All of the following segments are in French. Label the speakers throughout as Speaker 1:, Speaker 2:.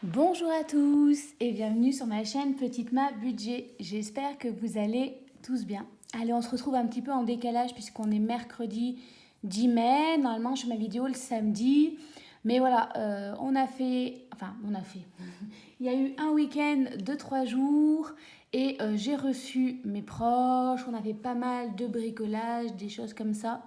Speaker 1: Bonjour à tous et bienvenue sur ma chaîne Petite Ma Budget. J'espère que vous allez tous bien. Allez, on se retrouve un petit peu en décalage puisqu'on est mercredi 10 mai. Normalement, je fais ma vidéo le samedi. Mais voilà, on a fait... Il y a eu un week-end de 3 jours et j'ai reçu mes proches. On a fait pas mal de bricolage, des choses comme ça.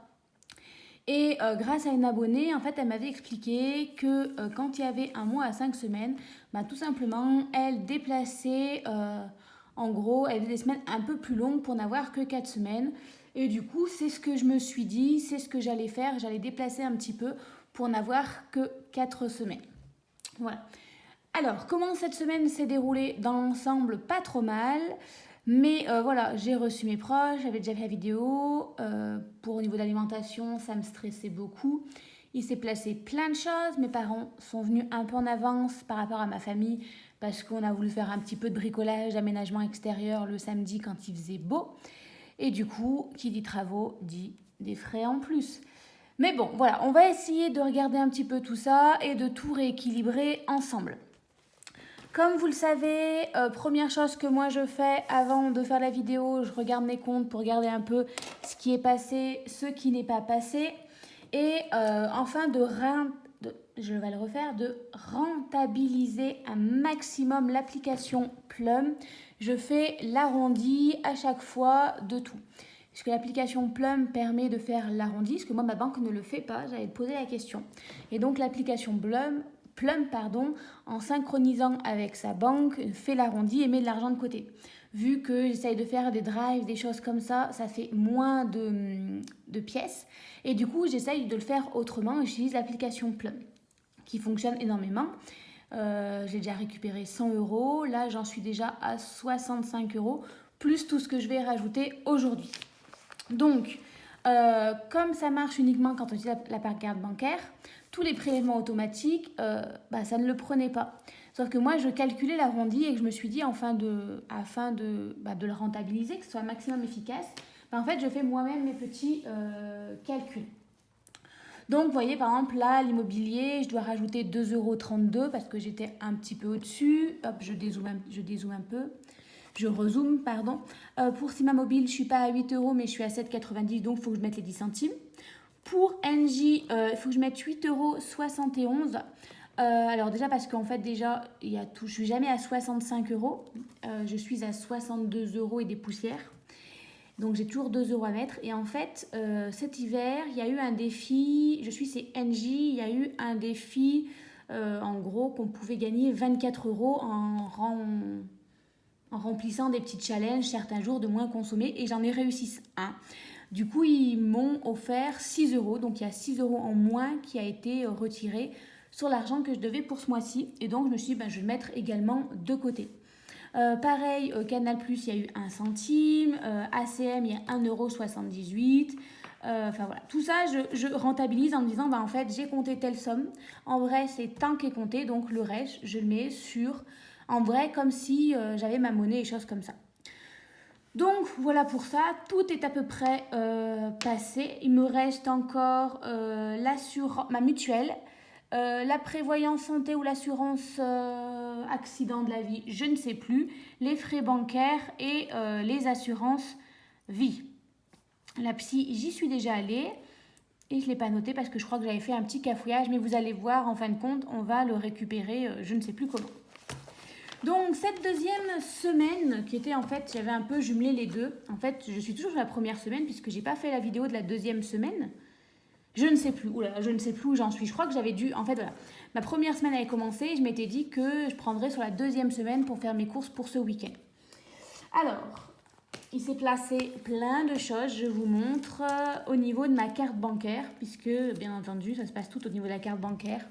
Speaker 1: Et grâce à une abonnée, en fait, elle m'avait expliqué que quand il y avait un mois à 5 semaines, bah, tout simplement, elle déplaçait, en gros, elle faisait des semaines un peu plus longues pour n'avoir que 4 semaines. Et du coup, c'est ce que je me suis dit, c'est ce que j'allais faire. J'allais déplacer un petit peu pour n'avoir que 4 semaines. Voilà. Alors, comment cette semaine s'est déroulée dans l'ensemble? Pas trop mal. Mais voilà, j'ai reçu mes proches, j'avais déjà fait la vidéo. Pour au niveau de l'alimentation, ça me stressait beaucoup. Il s'est placé plein de choses. Mes parents sont venus un peu en avance par rapport à ma famille parce qu'on a voulu faire un petit peu de bricolage, d'aménagement extérieur le samedi quand il faisait beau. Et du coup, qui dit travaux dit des frais en plus. Mais bon, voilà, on va essayer de regarder un petit peu tout ça et de tout rééquilibrer ensemble. Comme vous le savez, première chose que moi je fais avant de faire la vidéo, je regarde mes comptes pour regarder un peu ce qui est passé, ce qui n'est pas passé. Et enfin je vais le refaire, de rentabiliser un maximum l'application Plum. Je fais l'arrondi à chaque fois de tout. Puisque l'application Plum permet de faire l'arrondi, parce que moi ma banque ne le fait pas, j'avais posé la question. Et donc l'application Plum, en synchronisant avec sa banque, fait l'arrondi et met de l'argent de côté. Vu que j'essaye de faire des drives, des choses comme ça, ça fait moins de pièces. Et du coup, j'essaye de le faire autrement. J'utilise l'application Plum, qui fonctionne énormément. J'ai déjà récupéré 100 euros. Là, j'en suis déjà à 65 euros, plus tout ce que je vais rajouter aujourd'hui. Donc, comme ça marche uniquement quand on utilise la carte bancaire, tous les prélèvements automatiques, ça ne le prenait pas. Sauf que moi, je calculais l'arrondi et que je me suis dit, afin de le rentabiliser, que ce soit un maximum efficace, en fait, je fais moi-même mes petits calculs. Donc, vous voyez, par exemple, là, l'immobilier, je dois rajouter 2,32 € parce que j'étais un petit peu au-dessus. Hop, je dézoome un peu. Je rezoome, pardon. Pour Cima Mobile, je ne suis pas à 8 euros, mais je suis à 7,90 €, donc il faut que je mette les 10 centimes. Pour Engie, il faut que je mette 8,71 €. Alors déjà parce qu'en fait déjà, je ne suis jamais à 65 euros. Je suis à 62 euros et des poussières. Donc j'ai toujours 2 euros à mettre. Et en fait, cet hiver, il y a eu un défi. Je suis chez Engie, il y a eu un défi, en gros, qu'on pouvait gagner 24 euros en remplissant des petits challenges certains jours de moins consommer. Et j'en ai réussi un. Du coup, ils m'ont offert 6 euros. Donc il y a 6 euros en moins qui a été retiré sur l'argent que je devais pour ce mois-ci. Et donc je me suis dit, je vais le mettre également de côté. Pareil, Canal+, il y a eu 1 centime, ACM, il y a 1,78 €. Enfin voilà, tout ça, je rentabilise en me disant, en fait, j'ai compté telle somme. En vrai, c'est tant qu'est compté, donc le reste, je le mets sur, en vrai, comme si j'avais ma monnaie et choses comme ça. Donc voilà pour ça, tout est à peu près passé. Il me reste encore ma mutuelle, la prévoyance santé ou l'assurance accident de la vie, je ne sais plus, les frais bancaires et les assurances vie. La psy, j'y suis déjà allée et je ne l'ai pas noté parce que je crois que j'avais fait un petit cafouillage, mais vous allez voir, en fin de compte, on va le récupérer, je ne sais plus comment. Donc cette deuxième semaine, qui était en fait, j'avais un peu jumelé les deux. En fait, je suis toujours sur la première semaine puisque j'ai pas fait la vidéo de la deuxième semaine. Je ne sais plus, je ne sais plus où j'en suis. Je crois que j'avais dû, en fait voilà, ma première semaine avait commencé et je m'étais dit que je prendrais sur la deuxième semaine pour faire mes courses pour ce week-end. Alors, il s'est placé plein de choses, je vous montre au niveau de ma carte bancaire, puisque bien entendu ça se passe tout au niveau de la carte bancaire.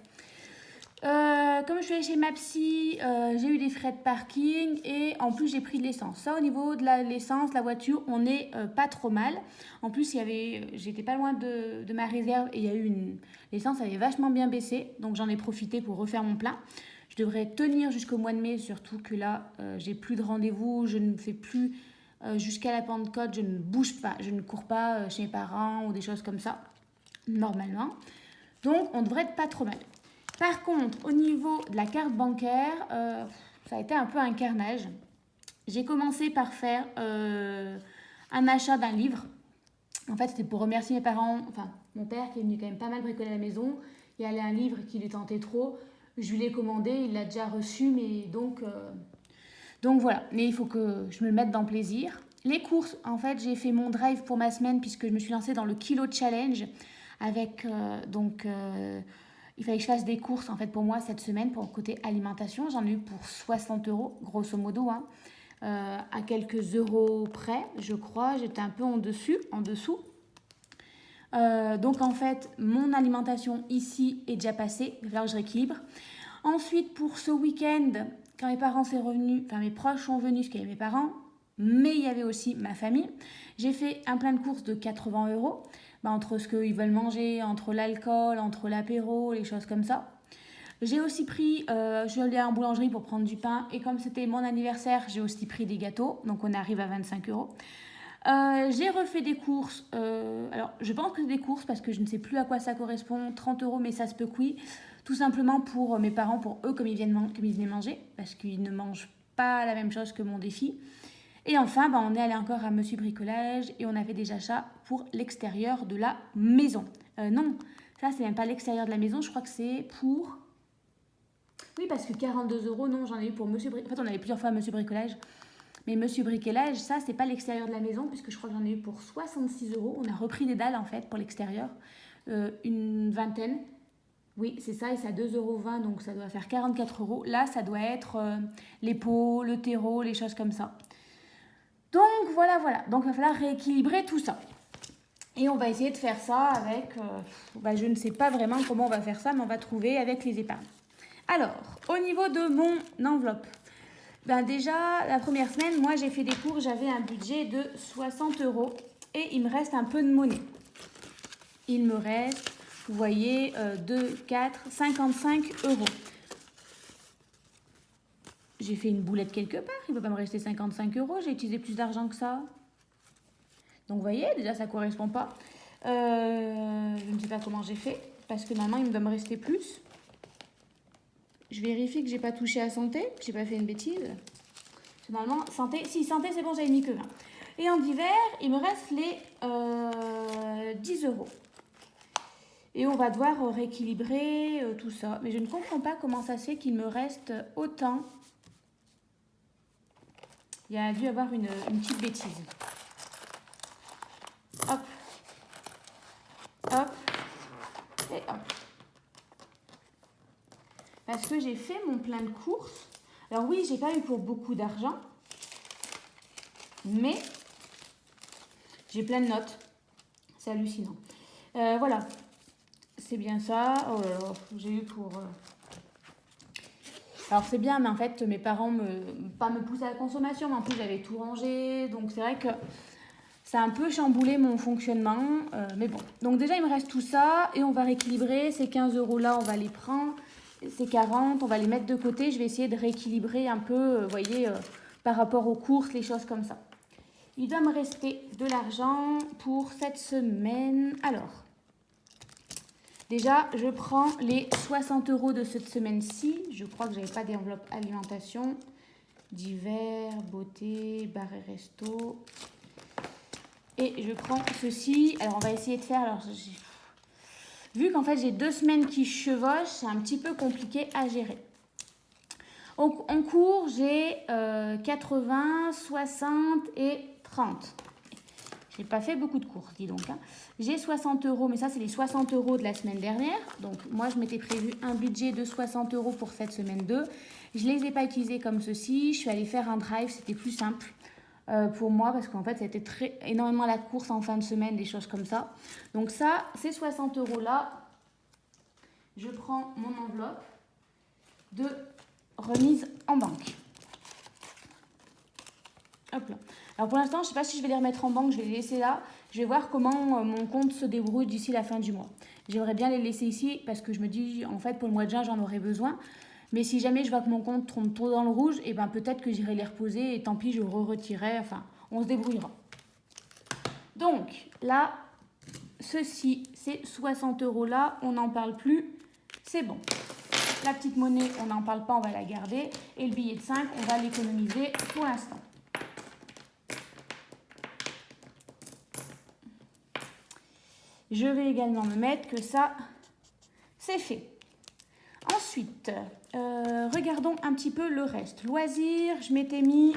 Speaker 1: Comme je suis allée chez ma psy, j'ai eu des frais de parking et en plus j'ai pris de l'essence. Ça, au niveau de l'essence, la voiture, on n'est pas trop mal. En plus, j'étais pas loin de ma réserve et il y a eu l'essence avait vachement bien baissé, donc j'en ai profité pour refaire mon plein. Je devrais tenir jusqu'au mois de mai, surtout que là, j'ai plus de rendez-vous, je ne fais plus jusqu'à la Pentecôte, je ne bouge pas, je ne cours pas chez mes parents ou des choses comme ça, normalement. Donc, on devrait être pas trop mal. Par contre, au niveau de la carte bancaire, ça a été un peu un carnage. J'ai commencé par faire un achat d'un livre. En fait, c'était pour remercier mes parents, enfin mon père qui est venu quand même pas mal bricoler à la maison. Il y avait un livre qui lui tentait trop. Je lui l'ai commandé, il l'a déjà reçu, mais donc voilà. Mais il faut que je me mette dans le plaisir. Les courses, en fait, j'ai fait mon drive pour ma semaine puisque je me suis lancée dans le kilo challenge avec il fallait que je fasse des courses en fait pour moi cette semaine pour le côté alimentation. J'en ai eu pour 60 euros, grosso modo, hein. À quelques euros près, je crois. J'étais un peu en dessous. Donc en fait, mon alimentation ici est déjà passée. Il va falloir que je rééquilibre. Ensuite, pour ce week-end, quand mes parents sont revenus, enfin mes proches sont venus, parce qu'il y avait mes parents, mais il y avait aussi ma famille. J'ai fait un plein de courses de 80 euros. Entre ce qu'ils veulent manger, entre l'alcool, entre l'apéro, les choses comme ça. J'ai aussi pris, je suis allée en boulangerie pour prendre du pain. Et comme c'était mon anniversaire, j'ai aussi pris des gâteaux. Donc on arrive à 25 euros. J'ai refait des courses. Alors je pense que c'est des courses parce que je ne sais plus à quoi ça correspond. 30 euros, mais ça se peut que oui. Tout simplement pour mes parents, pour eux, comme ils venaient manger. Parce qu'ils ne mangent pas la même chose que mon défi. Et enfin, on est allé encore à Monsieur Bricolage et on a fait des achats pour l'extérieur de la maison. Non, ça c'est même pas l'extérieur de la maison, je crois que c'est pour... Oui, parce que 42 euros, non, j'en ai eu pour Monsieur Bricolage. En fait, on avait plusieurs fois Monsieur Bricolage. Mais Monsieur Bricolage, ça c'est pas l'extérieur de la maison, puisque je crois que j'en ai eu pour 66 euros. On a repris des dalles en fait pour l'extérieur, une vingtaine. Oui, c'est ça, et c'est à 2,20 euros, donc ça doit faire 44 euros. Là, ça doit être les pots, le terreau, les choses comme ça. Donc voilà. Donc il va falloir rééquilibrer tout ça. Et on va essayer de faire ça avec... je ne sais pas vraiment comment on va faire ça, mais on va trouver avec les épargnes. Alors, au niveau de mon enveloppe, déjà, la première semaine, moi j'ai fait des cours, j'avais un budget de 60 euros et il me reste un peu de monnaie. Il me reste, vous voyez, 2, 4, 55 euros. J'ai fait une boulette quelque part, il ne va pas me rester 55 euros, j'ai utilisé plus d'argent que ça. Donc vous voyez, déjà ça ne correspond pas. Je ne sais pas comment j'ai fait, parce que normalement il doit me rester plus. Je vérifie que j'ai pas touché à santé, que j'ai pas fait une bêtise. Normalement, santé, si santé c'est bon, j'avais mis que 20. Et en divers, il me reste les 10 euros. Et on va devoir rééquilibrer tout ça. Mais je ne comprends pas comment ça se fait qu'il me reste autant. Il y a dû y avoir une petite bêtise. Hop. Hop. Et hop. Parce que j'ai fait mon plein de courses. Alors oui, j'ai pas eu pour beaucoup d'argent. Mais j'ai plein de notes. C'est hallucinant. Voilà. C'est bien ça. Oh là là, j'ai eu pour... Alors c'est bien, mais en fait, mes parents pas me poussaient à la consommation, mais en plus j'avais tout rangé. Donc c'est vrai que ça a un peu chamboulé mon fonctionnement. Mais bon. Donc déjà, il me reste tout ça. Et on va rééquilibrer. Ces 15 euros là, on va les prendre. Ces 40, on va les mettre de côté. Je vais essayer de rééquilibrer un peu, vous voyez, par rapport aux courses, les choses comme ça. Il doit me rester de l'argent pour cette semaine. Alors, déjà, je prends les 60 euros de cette semaine-ci. Je crois que je n'avais pas d'enveloppe alimentation. Divers, beauté, bar et resto. Et je prends ceci. Alors, on va essayer de faire... Alors, vu qu'en fait, j'ai 2 semaines qui chevauchent, c'est un petit peu compliqué à gérer. En cours, j'ai 80, 60 et 30. Je n'ai pas fait beaucoup de cours, dis donc. Hein. J'ai 60 euros, mais ça, c'est les 60 euros de la semaine dernière. Donc, moi, je m'étais prévu un budget de 60 euros pour cette semaine 2. Je ne les ai pas utilisés comme ceci. Je suis allée faire un drive, c'était plus simple pour moi parce qu'en fait, ça a été énormément la course en fin de semaine, des choses comme ça. Donc, ça, ces 60 euros-là, je prends mon enveloppe de remise en banque. Hop là. Alors pour l'instant, je ne sais pas si je vais les remettre en banque, je vais les laisser là. Je vais voir comment mon compte se débrouille d'ici la fin du mois. J'aimerais bien les laisser ici parce que je me dis, en fait, pour le mois de juin, j'en aurai besoin. Mais si jamais je vois que mon compte tombe trop dans le rouge, et ben peut-être que j'irai les reposer et tant pis, je retirerai. Enfin, on se débrouillera. Donc là, ceci, ces 60 euros là, on n'en parle plus. C'est bon. La petite monnaie, on n'en parle pas, on va la garder. Et le billet de 5, on va l'économiser pour l'instant. Je vais également me mettre que ça, c'est fait. Ensuite, regardons un petit peu le reste. Loisirs, je m'étais mis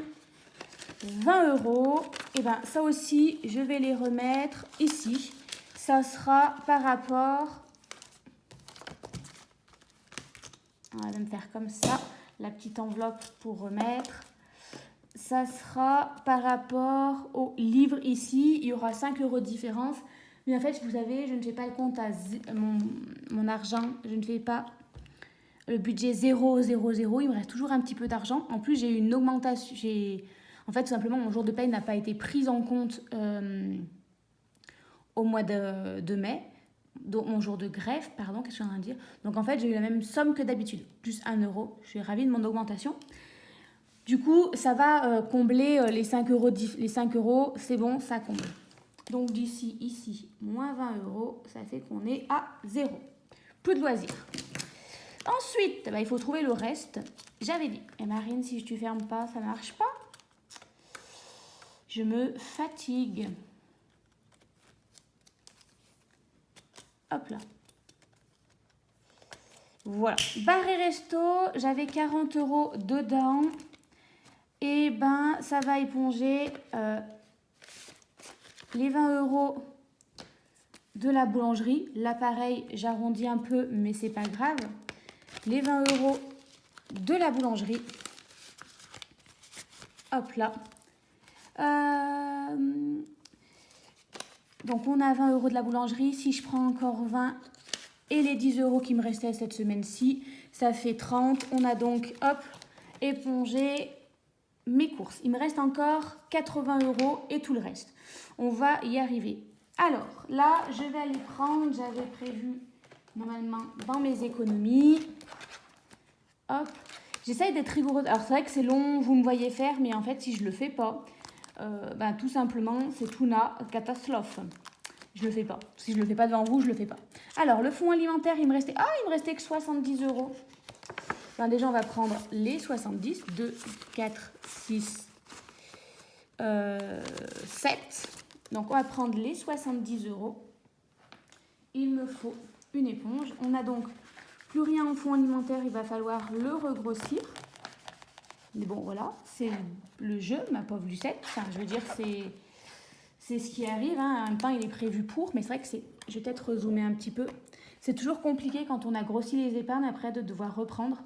Speaker 1: 20 €. Et bien, ça aussi, je vais les remettre ici. Ça sera par rapport... On va me faire comme ça, la petite enveloppe pour remettre. Ça sera par rapport au livre ici. Il y aura 5 € de différence. Mais en fait, vous savez, je ne fais pas le compte à mon argent. Je ne fais pas le budget 0, 0, 0. Il me reste toujours un petit peu d'argent. En plus, j'ai eu une augmentation. En fait, tout simplement, mon jour de paye n'a pas été pris en compte au mois de mai. Donc, mon jour de greffe, pardon, qu'est-ce que je viens de dire. Donc, en fait, j'ai eu la même somme que d'habitude, plus 1 €. Je suis ravie de mon augmentation. Du coup, ça va combler les 5 €. Les 5 €, c'est bon, ça comble. Donc, d'ici, ici, moins 20 €, ça fait qu'on est à 0. Plus de loisirs. Ensuite, il faut trouver le reste. J'avais dit, et Marine, si tu fermes pas, ça ne marche pas. Je me fatigue. Hop là. Voilà. Bar et resto, j'avais 40 € dedans. Et ben, ça va éponger les 20 € de la boulangerie. Là, pareil, j'arrondis un peu, mais c'est pas grave. Les 20 € de la boulangerie. Hop là. Donc, on a 20 € de la boulangerie. Si je prends encore 20 et les 10 € qui me restaient cette semaine-ci, ça fait 30. On a donc, hop, épongé mes courses. Il me reste encore 80 € et tout le reste. On va y arriver. Alors, là, je vais aller prendre, j'avais prévu normalement dans mes économies. Hop. J'essaye d'être rigoureuse. Alors, c'est vrai que c'est long, vous me voyez faire, mais en fait, si je ne le fais pas, tout simplement, c'est tout na catastrophe. Je ne le fais pas. Si je ne le fais pas devant vous, je ne le fais pas. Alors, le fonds alimentaire, il me restait que 70 €. Ben, déjà, on va prendre les 70. 2, 4, 6, 7. Donc, on va prendre les 70 €. Il me faut une éponge. On n'a donc plus rien en fonds alimentaire. Il va falloir le regrossir. Mais bon, voilà. C'est le jeu, ma pauvre Lucette. Enfin, je veux dire, c'est ce qui arrive. Hein. En même temps, il est prévu pour. Mais c'est vrai que je vais peut-être rezoomer un petit peu. C'est toujours compliqué quand on a grossi les épargnes après de devoir reprendre.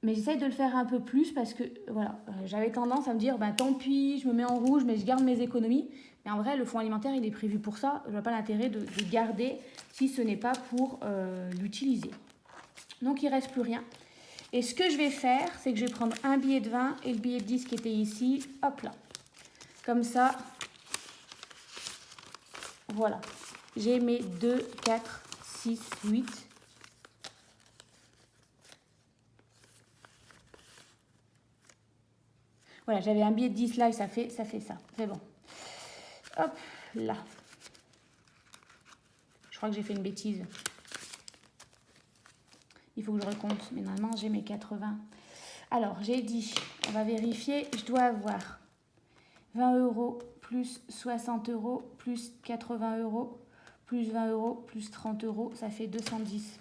Speaker 1: Mais j'essaye de le faire un peu plus parce que, voilà, j'avais tendance à me dire, tant pis, je me mets en rouge, mais je garde mes économies. Mais en vrai, le fonds alimentaire, il est prévu pour ça. Je ne vois pas l'intérêt de garder si ce n'est pas pour l'utiliser. Donc, il ne reste plus rien. Et ce que je vais faire, c'est que je vais prendre un billet de 20 et le billet de 10 qui était ici. Hop là. Comme ça, voilà. J'ai mes 2, 4, 6, 8... Voilà, j'avais un billet de 10 là et ça fait ça. C'est bon. Hop, là. Je crois que j'ai fait une bêtise. Il faut que je recompte. Mais normalement, j'ai mes 80. Alors, j'ai dit, on va vérifier. Je dois avoir 20 € plus 60 € plus 80 € plus 20 € plus 30 €. Ça fait 210.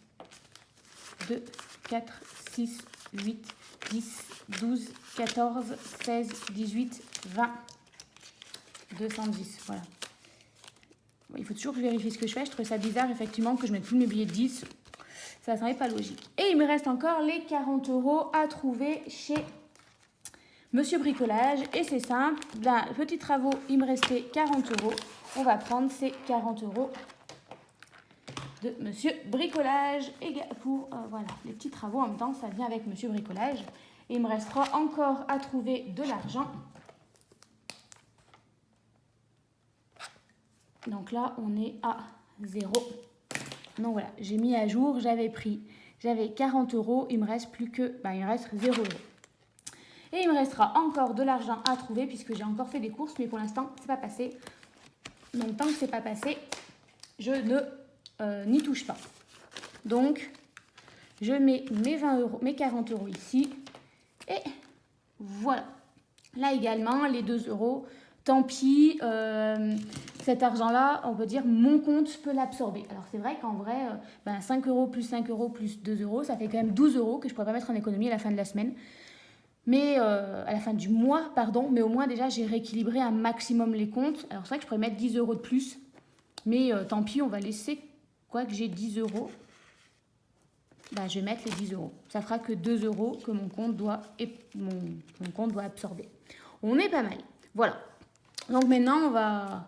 Speaker 1: 2, 4, 6, 8, 10, 12, 14, 16, 18, 20, 210, voilà. Bon, il faut toujours que je vérifie ce que je fais. Je trouve ça bizarre, effectivement, que je mette plus mes billets de 10. Ça ne semble pas logique. Et il me reste encore les 40 € à trouver chez Monsieur Bricolage. Et c'est simple. Petits travaux, il me restait 40 €. On va prendre ces 40 € de Monsieur Bricolage. Et pour voilà, les petits travaux, en même temps, ça vient avec Monsieur Bricolage. Et il me restera encore à trouver de l'argent. Donc là, on est à 0. Donc voilà, j'ai mis à jour, j'avais 40 €, il me reste plus que, il me reste 0 €. Et il me restera encore de l'argent à trouver puisque j'ai encore fait des courses, mais pour l'instant, c'est pas passé. Donc tant que c'est pas passé, je ne n'y touche pas. Donc, Je mets mes 20 euros, mes 40 euros ici. Et voilà. Là également, les 2 euros. Tant pis, cet argent-là, on peut dire, mon compte peut l'absorber. Alors c'est vrai qu'en vrai, 5 euros plus 5 euros plus 2 euros, ça fait quand même 12 euros que je ne pourrais pas mettre en économie à la fin de la semaine. Mais à la fin du mois, pardon. Mais au moins déjà, j'ai rééquilibré un maximum les comptes. Alors c'est vrai que je pourrais mettre 10 euros de plus. Mais tant pis, on va laisser, quoi que j'ai 10 euros. Je vais mettre les 10 euros. Ça fera que 2 euros que mon compte doit absorber. On est pas mal. Voilà. Donc maintenant, on va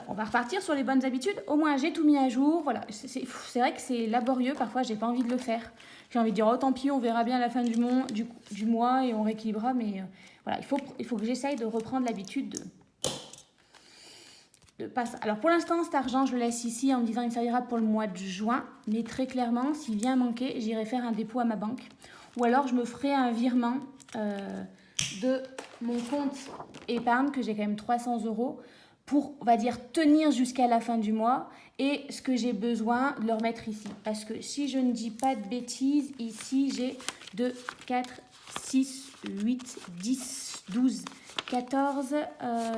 Speaker 1: repartir sur les bonnes habitudes. Au moins, j'ai tout mis à jour. Voilà. C'est vrai que c'est laborieux. Parfois, j'ai pas envie de le faire. J'ai envie de dire, oh tant pis, on verra bien à la fin du mois et on rééquilibrera. Mais voilà, il faut que j'essaye de reprendre l'habitude de pas ça. Alors pour l'instant, cet argent, je le laisse ici en me disant qu'il servira pour le mois de juin. Mais très clairement, s'il vient manquer, j'irai faire un dépôt à ma banque. Ou alors, je me ferai un virement de mon compte épargne, que j'ai quand même 300 euros, pour, on va dire, tenir jusqu'à la fin du mois. Et ce que j'ai besoin de le remettre ici. Parce que si je ne dis pas de bêtises, ici, j'ai 2, 4, 6, 8, 10, 12, 14,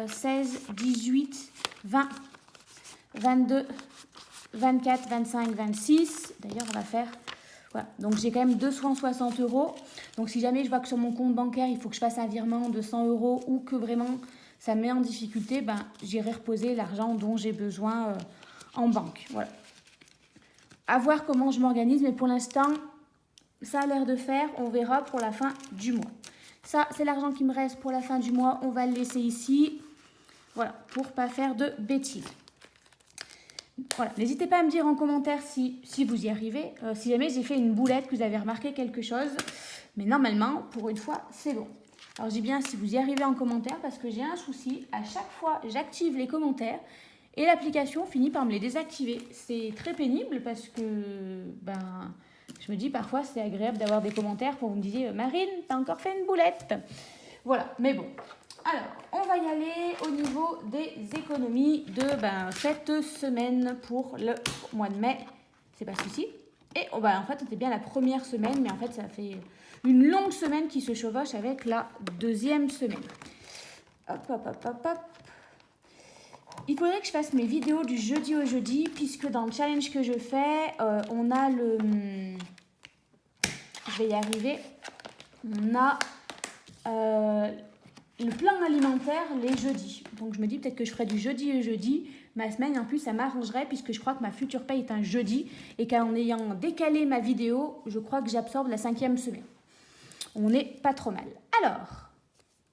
Speaker 1: 16, 18, 20, 22, 24, 25, 26. D'ailleurs, on va faire... Voilà. Donc, j'ai quand même 260 euros. Donc, si jamais je vois que sur mon compte bancaire, il faut que je fasse un virement de 100 euros ou que vraiment ça me met en difficulté, j'irai reposer l'argent dont j'ai besoin en banque. Voilà. À voir comment je m'organise, mais pour l'instant, ça a l'air de faire. On verra pour la fin du mois. Ça, c'est l'argent qui me reste pour la fin du mois. On va le laisser ici. Voilà, pour ne pas faire de bêtises. Voilà, n'hésitez pas à me dire en commentaire si vous y arrivez. Si jamais j'ai fait une boulette, que vous avez remarqué quelque chose. Mais normalement, pour une fois, c'est bon. Alors, je dis bien si vous y arrivez en commentaire parce que j'ai un souci. À chaque fois, j'active les commentaires et l'application finit par me les désactiver. C'est très pénible parce que, je me dis parfois, c'est agréable d'avoir des commentaires pour vous me disiez « Marine, t'as encore fait une boulette ?» Voilà, mais bon. Alors, on va y aller au niveau des économies de cette semaine pour le mois de mai. C'est pas souci. Et en fait, c'était bien la première semaine, mais en fait, ça fait une longue semaine qui se chevauche avec la deuxième semaine. Hop, hop, hop, hop, hop. Il faudrait que je fasse mes vidéos du jeudi au jeudi, puisque dans le challenge que je fais, on a le... Je vais y arriver. On a... le plan alimentaire les jeudis. Donc je me dis peut-être que je ferai du jeudi et jeudi. Ma semaine en plus ça m'arrangerait puisque je crois que ma future paye est un jeudi et qu'en ayant décalé ma vidéo, je crois que j'absorbe la 5e semaine. On n'est pas trop mal. Alors,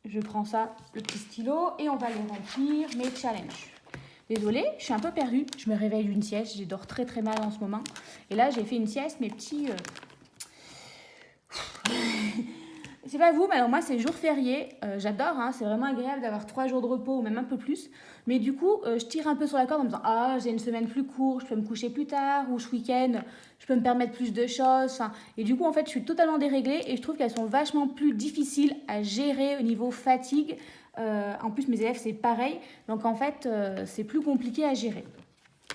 Speaker 1: je prends ça, le petit stylo et on va les remplir mes challenges. Désolée, je suis un peu perdue. Je me réveille d'une sieste, je dors très très mal en ce moment. Et là j'ai fait une sieste, mes petits... C'est pas vous, mais alors moi c'est jour férié, j'adore, c'est vraiment agréable d'avoir 3 jours de repos ou même un peu plus. Mais du coup, je tire un peu sur la corde en me disant « Ah, j'ai une semaine plus courte, je peux me coucher plus tard, ou ce week-end, je peux me permettre plus de choses. » Et du coup, en fait, je suis totalement déréglée et je trouve qu'elles sont vachement plus difficiles à gérer au niveau fatigue. En plus, mes élèves, c'est pareil. Donc en fait, c'est plus compliqué à gérer.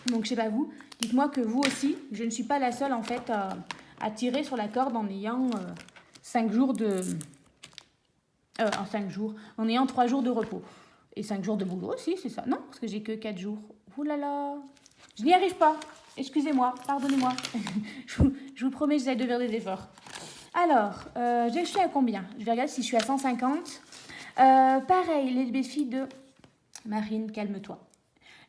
Speaker 1: Donc je sais pas vous, dites-moi que vous aussi, je ne suis pas la seule en fait à tirer sur la corde en ayant... 5 jours de... en 5 jours, en ayant 3 jours de repos. Et 5 jours de boulot aussi, c'est ça. Non, parce que j'ai que 4 jours. Ouh là là, je n'y arrive pas. Excusez-moi, pardonnez-moi. je vous promets, j'essaie de faire des efforts. Alors, je suis à combien? Je vais regarder si je suis à 150. Pareil, les défis de... Marine, calme-toi.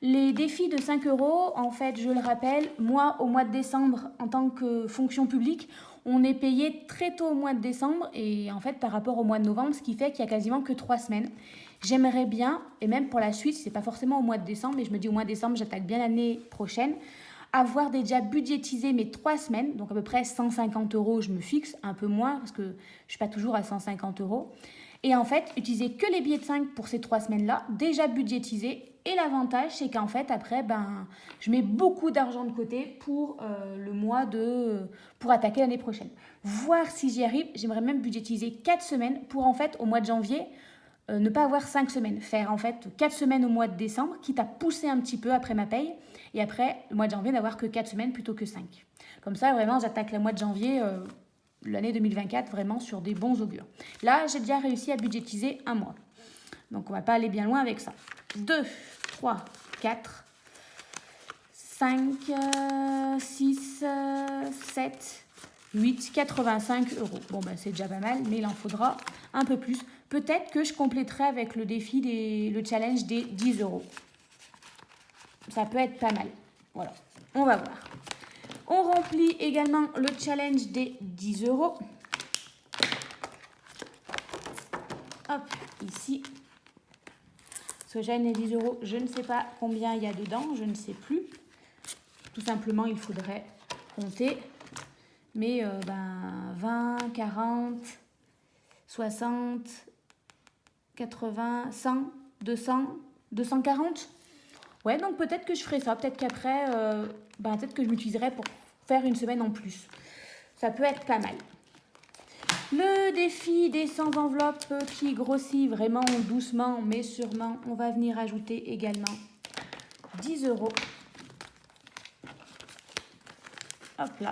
Speaker 1: Les défis de 5 euros, en fait, je le rappelle, moi, au mois de décembre, en tant que fonction publique, on est payé très tôt au mois de décembre et en fait, par rapport au mois de novembre, ce qui fait qu'il y a quasiment que 3 semaines. J'aimerais bien, et même pour la suite, c'est pas forcément au mois de décembre, mais je me dis au mois de décembre, j'attaque bien l'année prochaine, avoir déjà budgétisé mes 3 semaines, donc à peu près 150 euros, je me fixe, un peu moins, parce que je ne suis pas toujours à 150 euros. Et en fait, utiliser que les billets de 5 pour ces 3 semaines-là, déjà budgétisés. Et l'avantage, c'est qu'en fait, après, je mets beaucoup d'argent de côté pour le mois pour attaquer l'année prochaine. Voir si j'y arrive, j'aimerais même budgétiser 4 semaines pour en fait, au mois de janvier, ne pas avoir 5 semaines. Faire en fait 4 semaines au mois de décembre, quitte à pousser un petit peu après ma paye. Et après, le mois de janvier, n'avoir que 4 semaines plutôt que 5. Comme ça, vraiment, j'attaque le mois de janvier, l'année 2024, vraiment sur des bons augures. Là, j'ai déjà réussi à budgétiser un mois. Donc, on ne va pas aller bien loin avec ça. 2, 3, 4, 5, 6, 7, 8, 85 €. Bon, ben, c'est déjà pas mal, mais il en faudra un peu plus. Peut-être que je compléterai avec le défi, le challenge des 10 €. Ça peut être pas mal. Voilà, on va voir. On remplit également le challenge des 10 €. Hop, ici. Ce challenge des 10 €, je ne sais pas combien il y a dedans, je ne sais plus. Tout simplement, il faudrait compter. Mais 20, 40, 60, 80, 100, 200, 240. Ouais, donc peut-être que je ferai ça. Peut-être qu'après, peut-être que je m'utiliserai pour faire une semaine en plus. Ça peut être pas mal. Le défi des 100 enveloppes qui grossit vraiment doucement, mais sûrement. On va venir ajouter également 10 €. Hop là,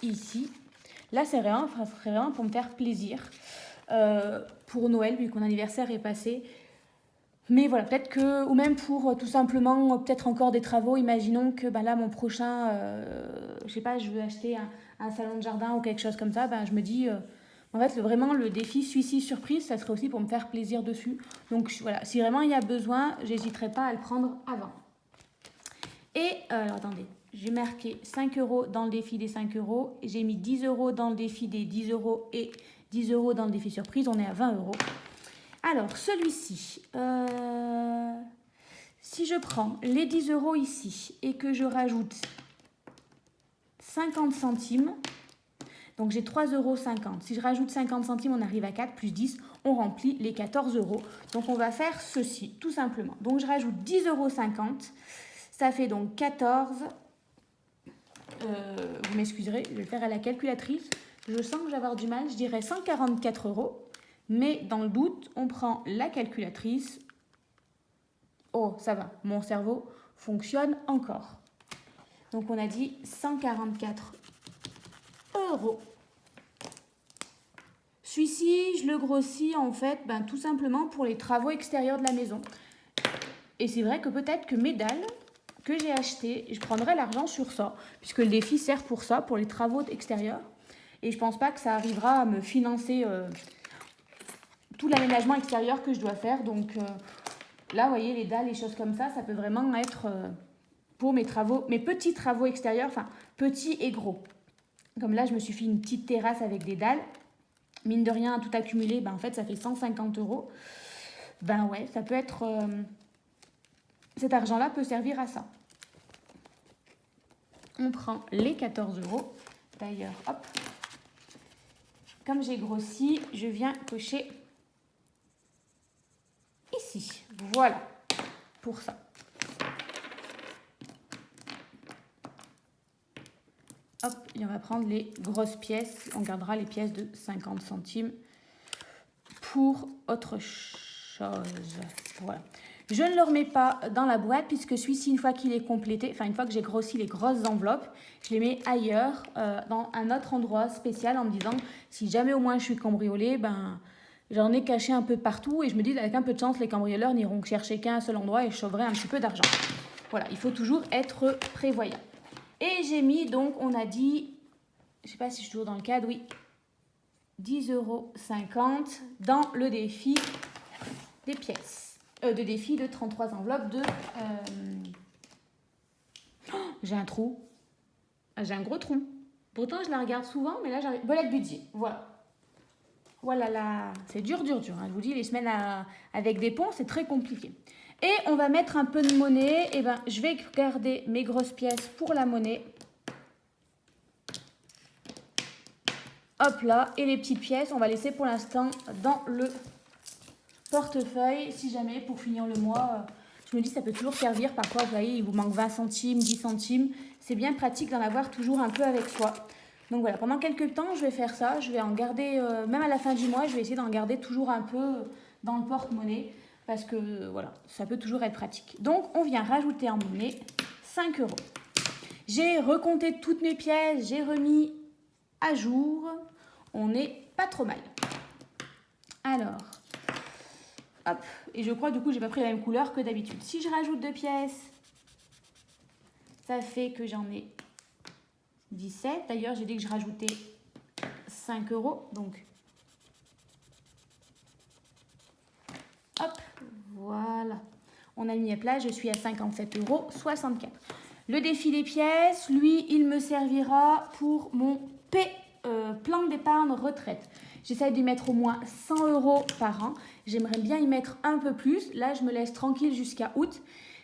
Speaker 1: ici. Là, c'est vraiment pour me faire plaisir. Pour Noël, vu que mon anniversaire est passé. Mais voilà, peut-être que, ou même pour tout simplement, peut-être encore des travaux. Imaginons que là, mon prochain, je sais pas, je veux acheter un salon de jardin ou quelque chose comme ça. Je me dis, en fait, vraiment, le défi celui-ci surprise, ça serait aussi pour me faire plaisir dessus. Donc voilà, si vraiment il y a besoin, j'hésiterai pas à le prendre avant. Et, alors attendez, j'ai marqué 5 € dans le défi des 5 €. J'ai mis 10 € dans le défi des 10 € et 10 € dans le défi surprise. On est à 20 €. Alors, celui-ci, si je prends les 10 € ici et que je rajoute 50 centimes, donc j'ai 3,50 €. Si je rajoute 50 centimes, on arrive à 4 plus 10, on remplit les 14 €. Donc, on va faire ceci, tout simplement. Donc, je rajoute 10,50 €. Ça fait donc 14. Vous m'excuserez, je vais le faire à la calculatrice. Je sens que je vais avoir du mal, je dirais 144 €. Mais dans le doute, on prend la calculatrice. Oh, ça va, mon cerveau fonctionne encore. Donc, on a dit 144 €. Celui-ci, je le grossis en fait, tout simplement pour les travaux extérieurs de la maison. Et c'est vrai que peut-être que mes dalles que j'ai achetées, je prendrai l'argent sur ça, puisque le défi sert pour ça, pour les travaux extérieurs. Et je pense pas que ça arrivera à me financer tout l'aménagement extérieur que je dois faire. Donc là, vous voyez, les dalles, les choses comme ça peut vraiment être pour mes travaux, mes petits travaux extérieurs, enfin petits et gros. Comme là, je me suis fait une petite terrasse avec des dalles. Mine de rien, tout accumulé, en fait, ça fait 150 €. Ouais, ça peut être... cet argent-là peut servir à ça. On prend les 14 €. D'ailleurs, hop. Comme j'ai grossi, je viens cocher ici. Voilà, pour ça. Hop, et on va prendre les grosses pièces. On gardera les pièces de 50 centimes pour autre chose. Voilà. Je ne le remets pas dans la boîte puisque celui-ci, une fois qu'il est complété, une fois que j'ai grossi les grosses enveloppes, je les mets ailleurs, dans un autre endroit spécial en me disant, si jamais au moins je suis cambriolée, j'en ai caché un peu partout et je me dis, avec un peu de chance, les cambrioleurs n'iront chercher qu'un seul endroit et je sauverai un petit peu d'argent. Voilà, il faut toujours être prévoyant. Et j'ai mis, donc, on a dit, je ne sais pas si je suis toujours dans le cadre, oui, 10,50 € dans le défi des pièces. De défi de 33 enveloppes de... j'ai un trou. J'ai un gros trou. Pourtant, je la regarde souvent, mais là, j'arrive... Voilà le budget. Voilà. Voilà là. C'est dur. Je vous dis, les semaines avec des ponts, c'est très compliqué. Et on va mettre un peu de monnaie. Et je vais garder mes grosses pièces pour la monnaie. Hop là. Et les petites pièces, on va laisser pour l'instant dans le portefeuille. Si jamais, pour finir le mois, je me dis ça peut toujours servir. Parfois, vous voyez, il vous manque 20 centimes, 10 centimes. C'est bien pratique d'en avoir toujours un peu avec soi. Donc voilà, pendant quelques temps, je vais faire ça. Je vais en garder, même à la fin du mois, je vais essayer d'en garder toujours un peu dans le porte-monnaie parce que voilà, ça peut toujours être pratique. Donc, on vient rajouter en monnaie 5 euros. J'ai recompté toutes mes pièces, j'ai remis à jour. On n'est pas trop mal. Alors, hop, et je crois du coup j'ai pas pris la même couleur que d'habitude. Si je rajoute 2 pièces, ça fait que j'en ai 17. D'ailleurs, j'ai dit que je rajoutais 5 euros. Donc, hop, voilà. On a mis à plat, je suis à 57,64 €. Le défi des pièces, lui, il me servira pour mon plan d'épargne retraite. J'essaie d'y mettre au moins 100 € par an. J'aimerais bien y mettre un peu plus. Là, je me laisse tranquille jusqu'à août.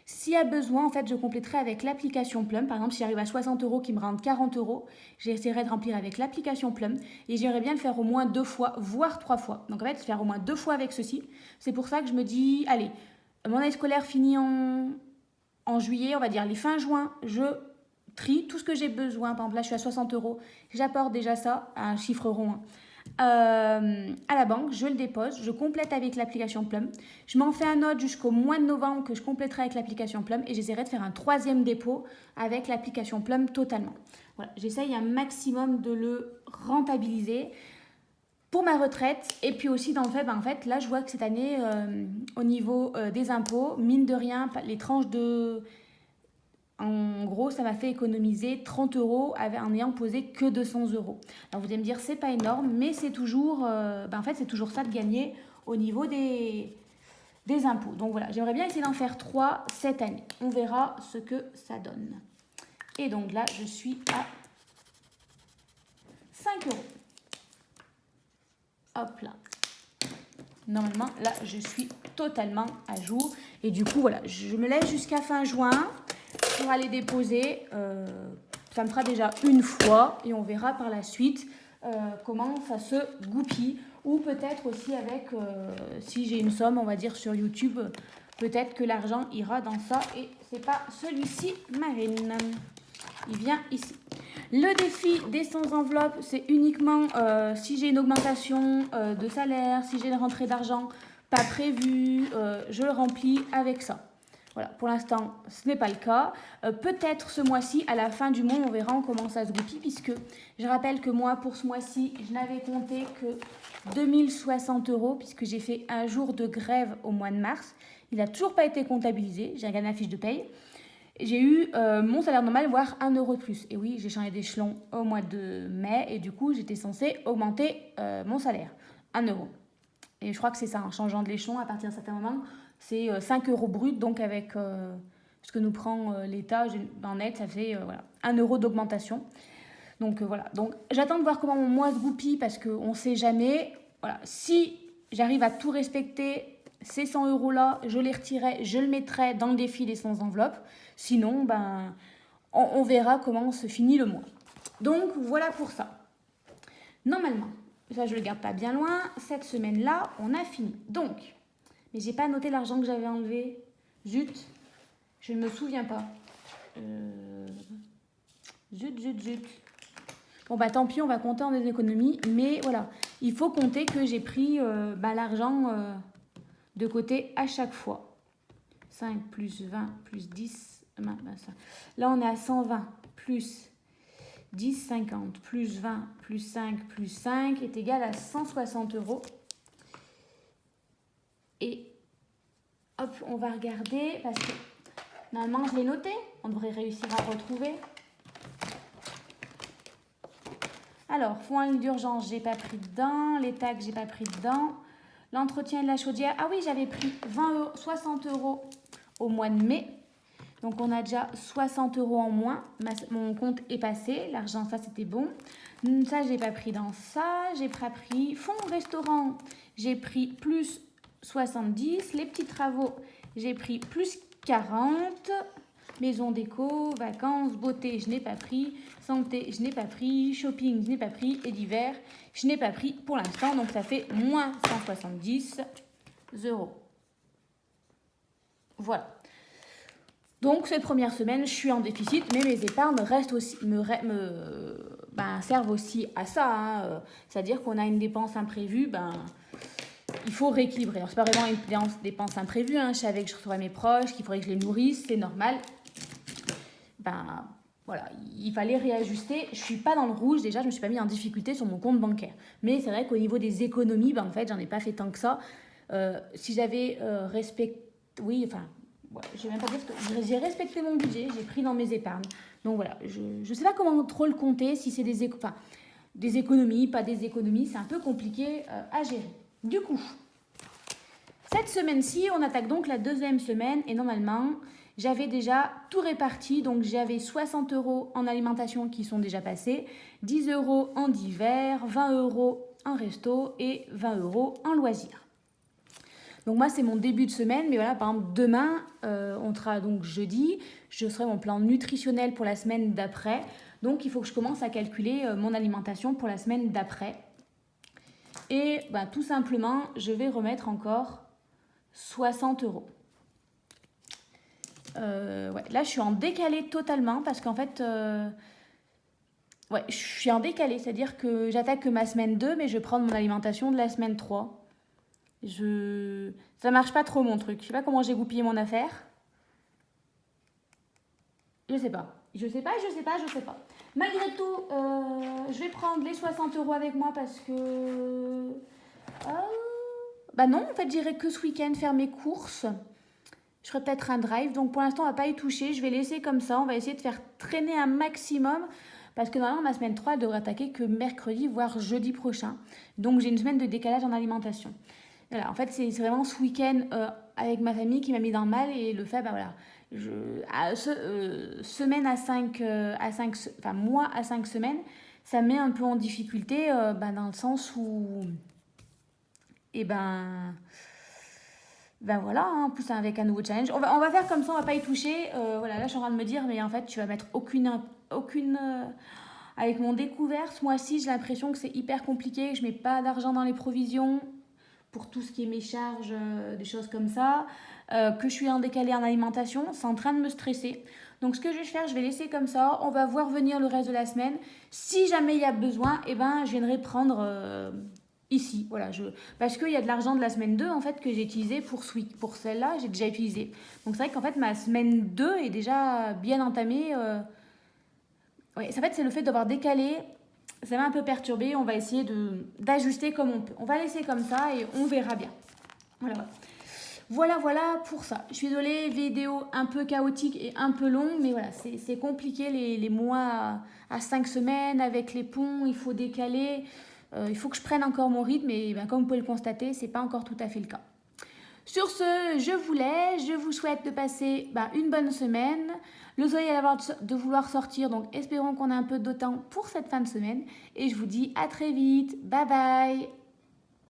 Speaker 1: S'il y a besoin, en fait, je compléterai avec l'application Plum. Par exemple, si j'arrive à 60 € qui me rendent 40 €, j'essaierai de remplir avec l'application Plum. Et j'aimerais bien le faire au moins 2 fois, voire 3 fois. Donc, en fait, faire au moins 2 fois avec ceci. C'est pour ça que je me dis, allez, mon année scolaire finit en juillet, on va dire les fins juin, je trie tout ce que j'ai besoin. Par exemple, là, je suis à 60 €. J'apporte déjà ça, à un chiffre rond, à la banque, je le dépose, je complète avec l'application Plum. Je m'en fais un autre jusqu'au mois de novembre que je compléterai avec l'application Plum et j'essaierai de faire un 3e dépôt avec l'application Plum totalement. Voilà, j'essaye un maximum de le rentabiliser pour ma retraite et puis aussi dans le fait, en fait, là je vois que cette année, au niveau des impôts, mine de rien, les tranches de... En gros, ça m'a fait économiser 30 € en n'ayant posé que 200 €. Alors vous allez me dire, c'est pas énorme, mais c'est toujours, en fait, c'est toujours ça de gagner au niveau des impôts. Donc voilà, j'aimerais bien essayer d'en faire 3 cette année. On verra ce que ça donne. Et donc là, je suis à 5 €. Hop là. Normalement, là, je suis totalement à jour. Et du coup, voilà, je me laisse jusqu'à fin juin pour aller déposer. Ça me fera déjà une fois et on verra par la suite comment ça se goupille. Ou peut-être aussi avec, si j'ai une somme, on va dire sur YouTube, peut-être que l'argent ira dans ça. Et c'est pas celui-ci, Marine. Il vient ici. Le défi des 100 enveloppes, c'est uniquement si j'ai une augmentation de salaire, si j'ai une rentrée d'argent pas prévue, je le remplis avec ça. Voilà, pour l'instant, ce n'est pas le cas. Peut-être ce mois-ci, à la fin du mois, on verra comment ça se goupille, puisque je rappelle que moi, pour ce mois-ci, je n'avais compté que 2060 €, puisque j'ai fait un jour de grève au mois de mars. Il n'a toujours pas été comptabilisé, j'ai regardé la fiche de paye. J'ai eu mon salaire normal, voire 1 € de plus. Et oui, j'ai changé d'échelon au mois de mai, et du coup, j'étais censée augmenter mon salaire, 1 €. Et je crois que c'est ça, en changeant de l'échelon, à partir d'un certain moment, c'est 5 € brut, donc avec ce que nous prend l'État en net, ça fait voilà, 1 € d'augmentation. Donc voilà, donc j'attends de voir comment mon mois se goupille parce qu'on ne sait jamais. Voilà, si j'arrive à tout respecter, ces 100 € là, je les retirerai, je le mettrai dans le défi des 100 enveloppes. Sinon, on verra comment se finit le mois. Donc voilà pour ça. Normalement, ça je ne le garde pas bien loin, cette semaine-là, on a fini. Donc, mais j'ai pas noté l'argent que j'avais enlevé. Zut, je ne me souviens pas. Zut. Bon tant pis, on va compter en des économies. Mais voilà, il faut compter que j'ai pris l'argent de côté à chaque fois. 5 plus 20 plus 10. Là, on est à 120 plus 10, 50 plus 20 plus 5 plus 5 est égal à 160 €. Et hop, on va regarder parce que normalement je l'ai noté. On devrait réussir à retrouver. Alors, fonds en ligne d'urgence, j'ai pas pris dedans. Les taxes, j'ai pas pris dedans. L'entretien de la chaudière, ah oui, j'avais pris 60 € au mois de mai. Donc, on a déjà 60 € en moins. Mon compte est passé. L'argent, ça, c'était bon. Ça, j'ai pas pris dans ça. J'ai pas pris fonds restaurant. J'ai pris plus 70. Les petits travaux, j'ai pris plus 40. Maison déco, vacances, beauté, je n'ai pas pris. Santé, je n'ai pas pris. Shopping, je n'ai pas pris. Et divers, je n'ai pas pris pour l'instant. Donc, ça fait moins 170 €. Voilà. Donc, cette première semaine, je suis en déficit, mais mes épargnes servent aussi à ça. C'est-à-dire qu'on a une dépense imprévue, il faut rééquilibrer. Alors, c'est pas vraiment une dépense imprévue. Hein. Je savais que je recevrais mes proches, qu'il faudrait que je les nourrisse, c'est normal. Ben, voilà, il fallait réajuster. Je suis pas dans le rouge, déjà, je me suis pas mis en difficulté sur mon compte bancaire. Mais c'est vrai qu'au niveau des économies, ben, en fait, j'en ai pas fait tant que ça. Si j'avais respecté... Oui, enfin, ouais, je vais même pas dire ce que... J'ai respecté mon budget, j'ai pris dans mes épargnes. Donc voilà, je sais pas comment trop le compter, si c'est des économies, pas des économies, c'est un peu compliqué à gérer. Du coup, cette semaine-ci, on attaque donc la deuxième semaine et normalement, j'avais déjà tout réparti. Donc, j'avais 60 € en alimentation qui sont déjà passés, 10 € en divers, 20 € en resto et 20 € en loisirs. Donc, moi, c'est mon début de semaine. Mais voilà, par exemple, demain, on sera donc jeudi. Je ferai mon plan nutritionnel pour la semaine d'après. Donc, il faut que je commence à calculer mon alimentation pour la semaine d'après. Et ben, tout simplement, je vais remettre encore 60 €. Ouais, là, je suis en décalé totalement parce qu'en fait, ouais, je suis en décalé. C'est-à-dire que j'attaque que ma semaine 2, mais je prends mon alimentation de la semaine 3. Ça marche pas trop mon truc. Je sais pas comment j'ai goupillé mon affaire. Je sais pas. Je sais pas. Malgré tout, je vais prendre les 60 € avec moi parce que... bah non, en fait, j'irai que ce week-end faire mes courses. Je ferai peut-être un drive. Donc pour l'instant, on va pas y toucher. Je vais laisser comme ça. On va essayer de faire traîner un maximum. Parce que normalement, ma semaine 3, elle devrait attaquer que mercredi, voire jeudi prochain. Donc j'ai une semaine de décalage en alimentation. Voilà, en fait, c'est vraiment ce week-end avec ma famille qui m'a mis dans le mal. Et le fait, bah voilà, semaine à 5, enfin mois à 5 semaines, ça met un peu en difficulté dans le sens où, et ben voilà, hein, en plus avec un nouveau challenge. On va faire comme ça, on va pas y toucher. Voilà, là je suis en train de me dire, mais en fait tu vas mettre aucune avec mon découvert ce mois-ci, j'ai l'impression que c'est hyper compliqué, que je mets pas d'argent dans les provisions pour tout ce qui est mes charges, des choses comme ça, que je suis en décalé en alimentation, c'est en train de me stresser. Donc ce que je vais faire, je vais laisser comme ça, on va voir venir le reste de la semaine. Si jamais il y a besoin, eh ben, je viendrai prendre ici. Voilà, parce qu'il y a de l'argent de la semaine 2 en fait, que j'ai utilisé pour celle-là, j'ai déjà utilisé. Donc c'est vrai qu'en fait ma semaine 2 est déjà bien entamée. Ouais, en fait c'est le fait d'avoir décalé. Ça m'a un peu perturbé, on va essayer d'ajuster comme on peut. On va laisser comme ça et on verra bien. Voilà pour ça. Je suis désolée, vidéo un peu chaotique et un peu longue, mais voilà, c'est compliqué les mois à 5 semaines avec les ponts, il faut décaler. Il faut que je prenne encore mon rythme et ben, comme vous pouvez le constater, c'est pas encore tout à fait le cas. Sur ce, je vous laisse, je vous souhaite de passer une bonne semaine. Le soleil a l'air de vouloir sortir, donc espérons qu'on ait un peu de temps pour cette fin de semaine. Et je vous dis à très vite, bye bye.